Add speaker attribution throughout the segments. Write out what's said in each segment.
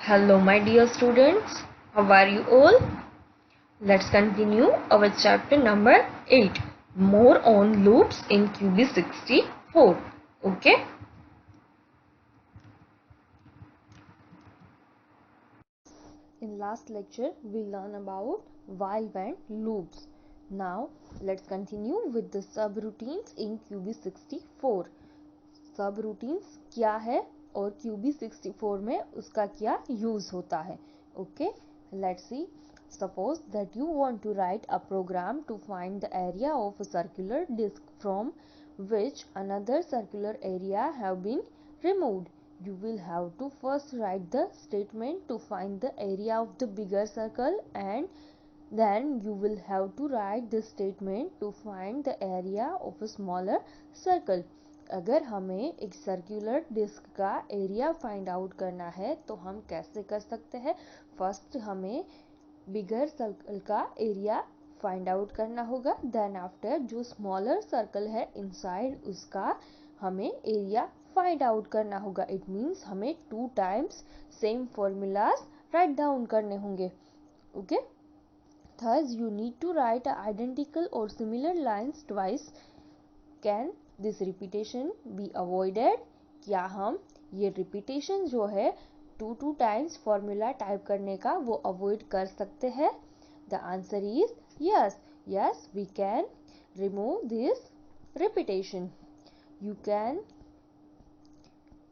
Speaker 1: Hello, my dear students. How are you all? Let's continue our chapter number 8. More on loops in QB64. Okay. In last lecture, we learned about while and loops. Now, let's continue with the subroutines in QB64. Subroutines क्या है और QB64 में उसका क्या use होता है. Okay, let's see. Suppose that you want to write a program to find the area of a circular disk from which another circular area have been removed. You will have to first write the statement to find the area of the bigger circle, and then you will have to write the statement to find the area of a smaller circle. अगर हमें एक circular disc का area find out करना है तो हम कैसे कर सकते हैं. फर्स्ट हमें बिगर सर्कल का एरिया फाइंड आउट करना होगा. देन आफ्टर जो स्मॉलर सर्कल है इनसाइड उसका हमें एरिया फाइंड आउट करना होगा. इट मीन्स हमें 2 times same formulas write down करने होंगे. Okay, thus you need to write identical or similar lines twice. Can this repetition be avoided? क्या हम ये रिपीटेशन जो है 2 टाइम्स फॉर्मूला टाइप करने का वो अवॉइड कर सकते हैं. The answer is yes we can remove this repetition. You can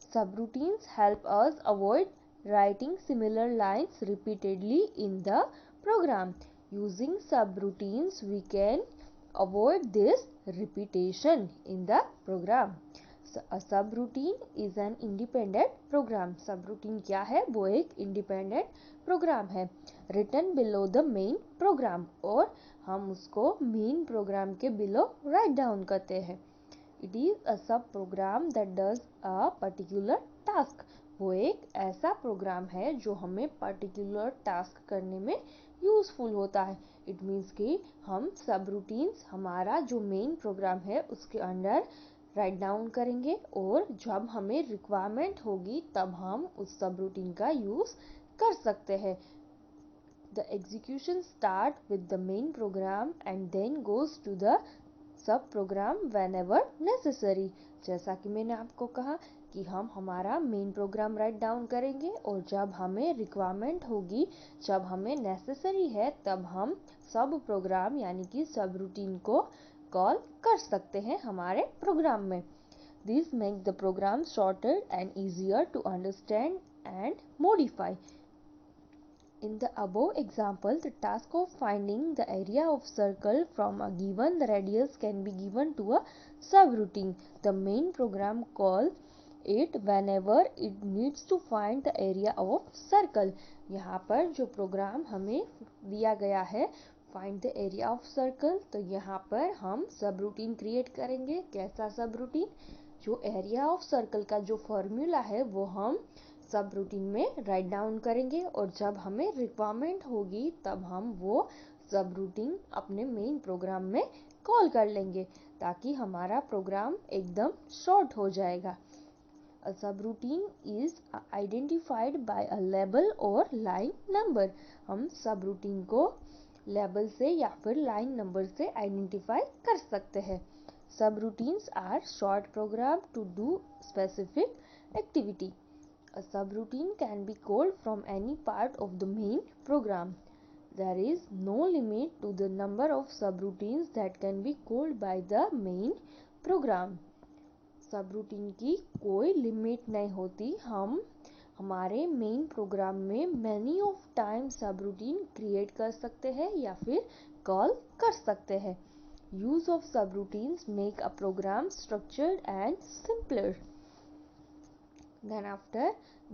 Speaker 1: subroutines help us avoid writing similar lines repeatedly in the program. Using subroutines we can avoid this repetition in the program. So, a subroutine is an independent program. Subroutine क्या है? वो एक independent program है. Written below the main program, और हम उसको main program के below write down करते हैं. It is a sub program that does a particular task. वो एक ऐसा प्रोग्राम है जो हमें पर्टिकुलर टास्क करने में यूजफुल होता है. इट मीन्स कि हम सब रूटीन्स हमारा जो मेन प्रोग्राम है उसके अंडर राइट डाउन करेंगे, और जब हमें रिक्वायरमेंट होगी तब हम उस सब रूटीन का यूज कर सकते हैं. The execution start with the main program and then goes to the sub program whenever necessary. जैसा कि मैंने आपको कहा कि हम हमारा मेन प्रोग्राम राइट डाउन करेंगे, और जब हमें रिक्वायरमेंट होगी, जब हमें नेसेसरी है, तब हम सब प्रोग्राम यानी कि सब रूटीन को कॉल कर सकते हैं हमारे प्रोग्राम में. This make the program shorter and easier to understand and modify. In the above example, the task of finding the area of circle from a given radius can be given to a subroutine. The main program calls it whenever it needs to find the area of circle. यहाँ पर जो programme हमें दिया गया है find the area of circle, तो यहाँ पर हम सब रूटीन क्रिएट करेंगे. कैसा सब रूटीन? जो एरिया ऑफ सर्कल का जो फॉर्मूला है वो हम सब रूटीन में राइट डाउन करेंगे, और जब हमें रिक्वायरमेंट होगी तब हम वो सब रूटीन अपने मेन प्रोग्राम में कॉल कर लेंगे, ताकि हमारा प्रोग्राम एकदम शॉर्ट हो जाएगा. अ सब routine is identified by a label और लाइन नंबर. हम सब रूटीन को लेबल से या फिर लाइन नंबर से आइडेंटिफाई कर सकते हैं. Subroutines are short program to do specific activity. A subroutine can be called from any part of the main program. There is no limit to the number of subroutines that can be called by the main program. Subroutine की कोई limit नहीं होती. हम हमारे main program में many of time subroutine create कर सकते हैं या फिर कॉल कर सकते हैं. Use of subroutines make a program structured and simpler. Then after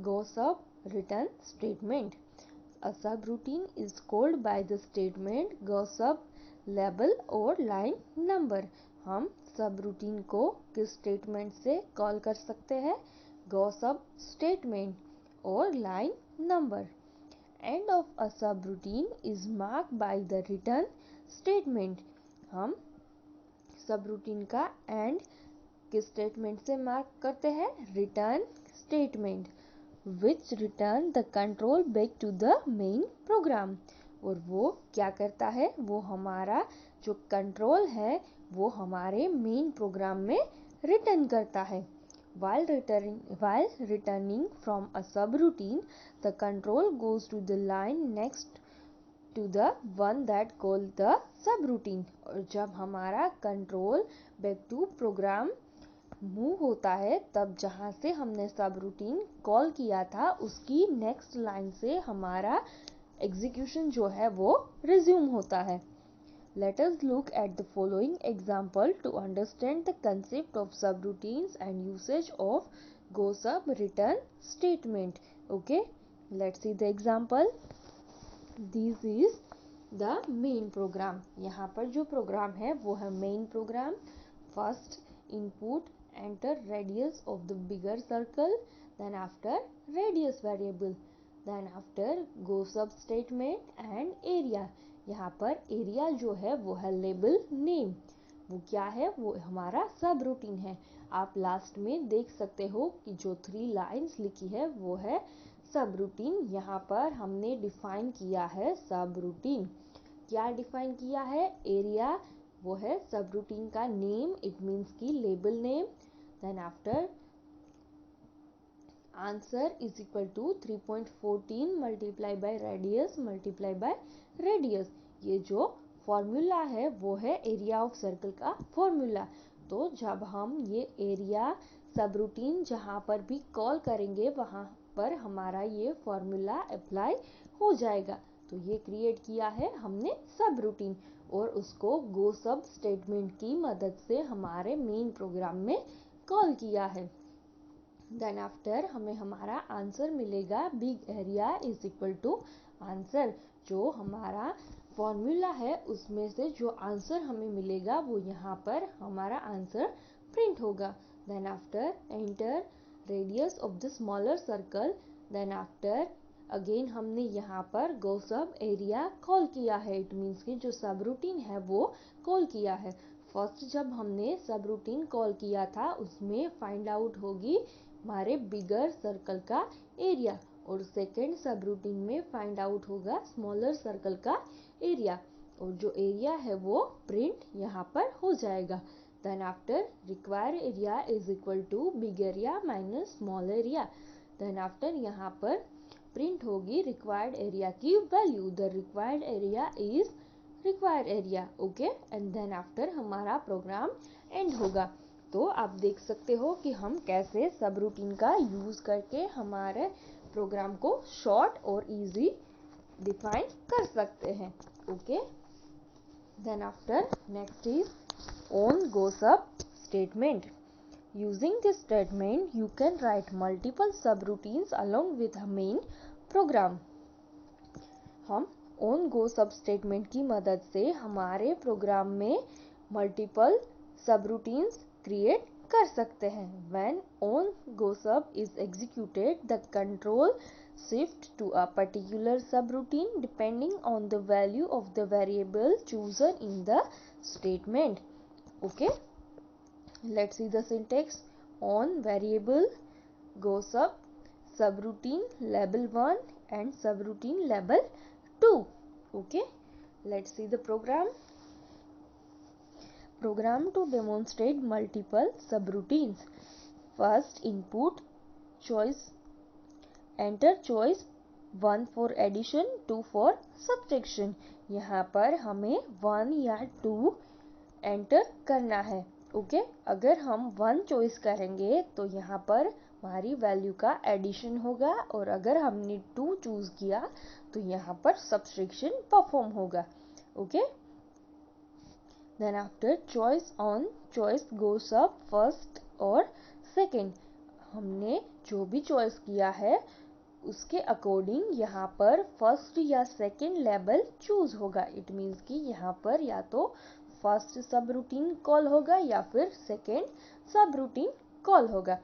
Speaker 1: goes a return statement. A subroutine is called by the statement goes up label और line number. हम सबरूटीन को किस स्टेटमेंट से कॉल कर सकते हैं? goes up statement और line number. End of a subroutine is marked by the return statement. हम सबरूटीन का एंड किस स्टेटमेंट से मार्क करते हैं? Return statement. which return the control back to the main program। और वो क्या करता है, वो हमारा जो कंट्रोल है वो हमारे मेन प्रोग्राम में रिटर्न करता है। While returning from a subroutine, the control goes to the line next to the one that called the subroutine। और जब हमारा control back to program move होता है तब जहाँ से हमने सब रूटीन कॉल किया था उसकी नेक्स्ट लाइन से हमारा एग्जीक्यूशन जो है वो रिज्यूम होता है। Let us look at the following example to understand the concept of subroutines and usage of GoSub return statement. Okay, let's see the example. This is the main program। यहाँ पर जो programme है वो है main program। First input enter radius of the bigger circle, then after radius variable, then after GoSub statement and area। यहाँ पर area जो है वो है लेबल नेम। वो क्या है, वो हमारा सब रूटीन है। आप लास्ट में देख सकते हो कि जो 3 लाइंस लिखी है वो है सब रूटीन। यहाँ पर हमने डिफाइन किया है सब रूटीन। क्या डिफाइन किया है, एरिया वो है सब रूटीन का नेम, इट मीन्स की label name. Then after answer is equal to 3.14 multiply by radius multiply by radius. ये जो फॉर्मूला है वो है एरिया ऑफ सर्कल का फॉर्मूला। तो जब हम ये एरिया सब रूटीन जहाँ पर भी कॉल करेंगे वहाँ पर हमारा ये फॉर्मूला अप्लाई हो जाएगा। तो ये क्रिएट किया है हमने सब रूटीन और उसको गो सब स्टेटमेंट की मदद से हमारे मेन प्रोग्राम में कॉल किया है। देन आफ्टर हमें हमारा आंसर मिलेगा big area is equal to answer. जो हमारा फॉर्मूला है उसमें से जो आंसर हमें मिलेगा वो यहाँ पर हमारा आंसर प्रिंट होगा। Then after enter radius of the smaller circle. Then after again हमने यहाँ पर गो सब एरिया कॉल किया है, इट मीन्स कि जो सब रूटीन है वो कॉल किया है। फर्स्ट जब हमने सब रूटीन कॉल किया था उसमें फाइंड आउट होगी हमारे बिगर सर्कल का एरिया और सेकेंड सब रूटीन में फाइंड आउट होगा स्मॉलर सर्कल का एरिया और जो एरिया है वो प्रिंट यहाँ पर हो जाएगा। Then after required area is equal to big area minus small area. Then after यहाँ पर प्रिंट होगी रिक्वायर्ड एरिया की value. The required area is required area. Okay, and then after हमारा प्रोग्राम एंड होगा। तो आप देख सकते हो कि हम कैसे सब रूटीन का यूज करके हमारे प्रोग्राम को शॉर्ट और इजी डिफाइन कर सकते हैं। Okay, then after next is on gosub statement. Using this statement you can write multiple subroutines along with main program. हम ऑन गो सब स्टेटमेंट की मदद से हमारे प्रोग्राम में मल्टीपल सब रूटीन्स क्रिएट कर सकते हैं। When on go sub is executed, the control shift to a particular subroutine depending on the value of the variable chosen in the statement. Okay, let's see the syntax. On variable go sub subroutine label 1 and subroutine label 2. Okay, let's see the program to demonstrate multiple subroutines. First input choice, enter choice 1 for addition 2 for subtraction। यहाँ पर हमें 1 या 2 enter करना है। Okay, अगर हम 1 choice करेंगे तो यहाँ पर हमारी वैल्यू का एडिशन होगा और अगर हमने 2 चूज किया तो यहाँ पर सब्सट्रैक्शन परफॉर्म होगा। Okay, then after choice on choice gosub first और सेकेंड। हमने जो भी चॉइस किया है उसके अकॉर्डिंग यहाँ पर फर्स्ट या सेकेंड लेवल चूज होगा। इट मीन्स कि यहाँ पर या तो फर्स्ट सब रूटीन कॉल होगा या फिर सेकेंड सब रूटीन कॉल होगा।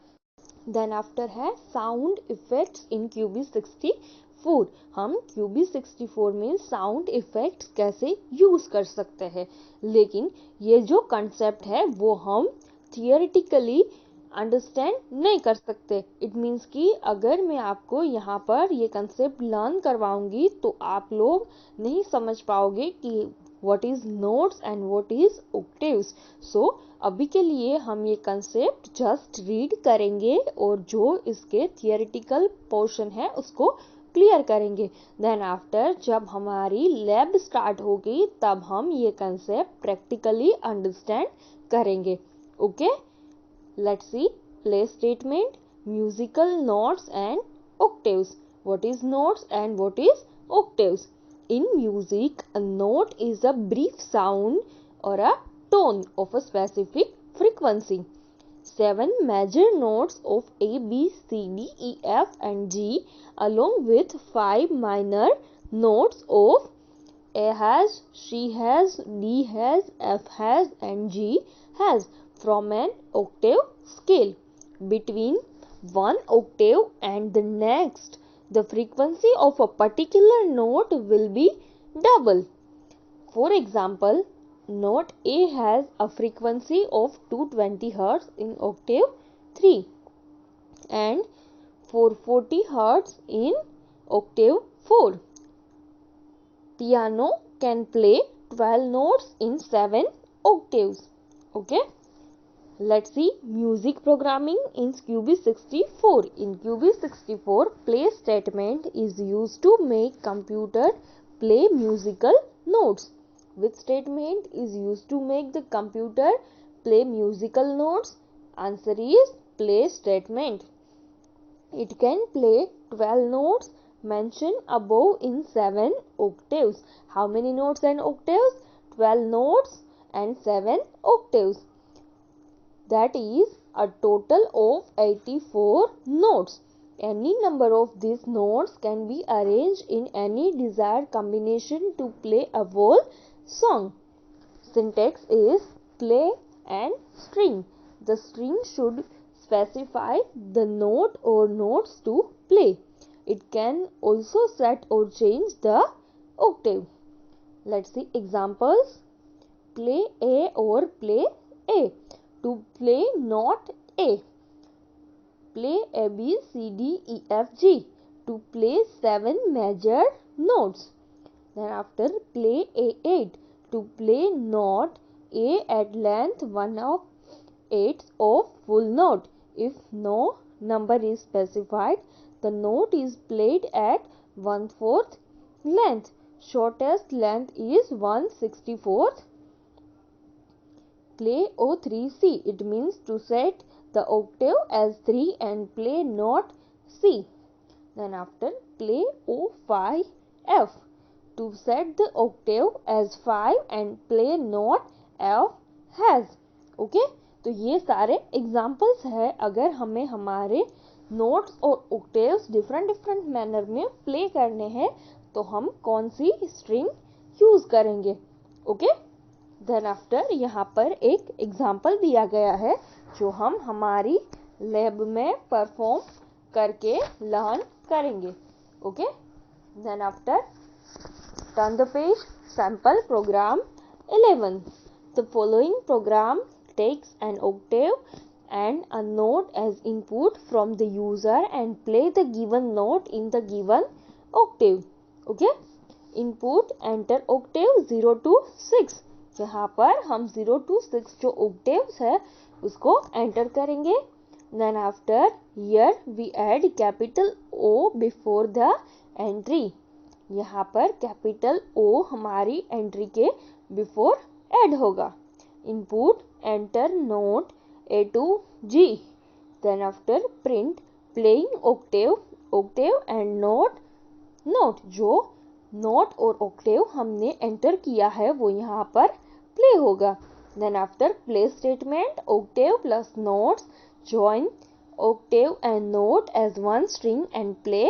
Speaker 1: देन आफ्टर है साउंड इफेक्ट्स इन QB64। हम QB64 में साउंड इफेक्ट्स कैसे यूज कर सकते हैं, लेकिन ये जो कंसेप्ट है वो हम थियोरेटिकली अंडरस्टैंड नहीं कर सकते। इट मीन्स कि अगर मैं आपको यहाँ पर ये कंसेप्ट लर्न करवाऊंगी तो आप लोग नहीं समझ पाओगे कि what is notes and what is octaves. So अभी के लिए हम ये कंसेप्ट जस्ट रीड करेंगे और जो इसके थियोरेटिकल पोर्शन है उसको क्लियर करेंगे। देन आफ्टर जब हमारी लैब स्टार्ट होगी तब हम ये कंसेप्ट प्रैक्टिकली अंडरस्टैंड करेंगे। Okay, let's see. Play statement, musical notes and octaves. What is notes and what is octaves? In music, a note is a brief sound or a tone of a specific frequency. 7 major notes of A, B, C, D, E, F and G along with 5 minor notes of A has, she has, D has, F has and G has from an octave scale. Between one octave and the next, the frequency of a particular note will be double. For example, note A has a frequency of 220 Hz in octave 3 and 440 Hz in octave 4. Piano can play 12 notes in 7 octaves. Okay, let's see music programming in QB 64. In QB 64, play statement is used to make computer play musical notes. Which statement is used to make the computer play musical notes? Answer is play statement. It can play 12 notes mentioned above in 7 octaves. How many notes and octaves? 12 notes and 7 octaves. That is a total of 84 notes. Any number of these notes can be arranged in any desired combination to play a whole song. Syntax is play and string. The string should specify the note or notes to play. It can also set or change the octave. Let's see examples. Play A or play A. To play note A. Play A, B, C, D, E, F, G. To play 7 major notes. Then after play A8. To play note A at length 1/8 of full note. If no number is specified, the note is played at 1/4 length. Shortest length is 1/64. Play O3C. It means to set the octave as 3 and play note C. Then after play O5F. To set the octave as 5 and play note F has. Okay? तो ये सारे examples है। अगर हमें हमारे notes और octaves different manner में play करने हैं तो हम कौन सी स्ट्रिंग यूज करेंगे। ओके, देन आफ्टर यहाँ पर एक एग्जाम्पल दिया गया है जो हम हमारी लैब में परफॉर्म करके लर्न करेंगे। Okay, then after turn the page. Sample program 11. The following program takes an octave and a note as input from the user and play the given note in the given octave. Okay, input enter octave 0 to 6. यहाँ पर हम 0 to 6 जो octaves है उसको enter करेंगे. Then after here we add capital O before the entry. यहाँ पर capital O हमारी एंट्री के बिफोर ऐड होगा. Input enter note A to G. Then after print playing octave and note. जो नोट और octave हमने enter किया है वो यहाँ पर प्ले होगा. Then after play statement octave plus notes join octave and note as one string and play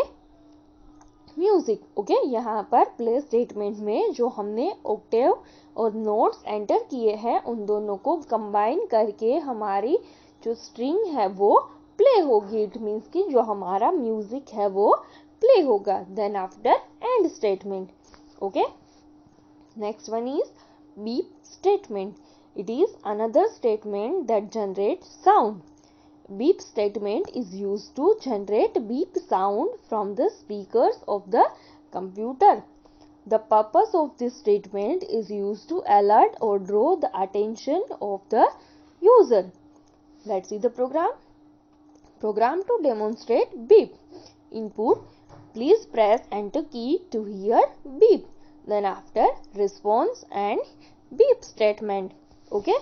Speaker 1: music. Okay, यहाँ पर प्ले स्टेटमेंट में जो हमने ऑक्टेव और नोट्स एंटर किए हैं उन दोनों को कंबाइन करके हमारी जो स्ट्रिंग है वो प्ले होगी. इट मीन्स कि जो हमारा म्यूजिक है वो प्ले होगा. Then after end statement. Okay, next one is beep statement. It is another statement that generate sound. Beep statement is used to generate beep sound from the speakers of the computer. The purpose of this statement is used to alert or draw the attention of the user. Let's see the program. Program to demonstrate beep. Input: please press enter key to hear beep. Then after, response and beep statement. Okay.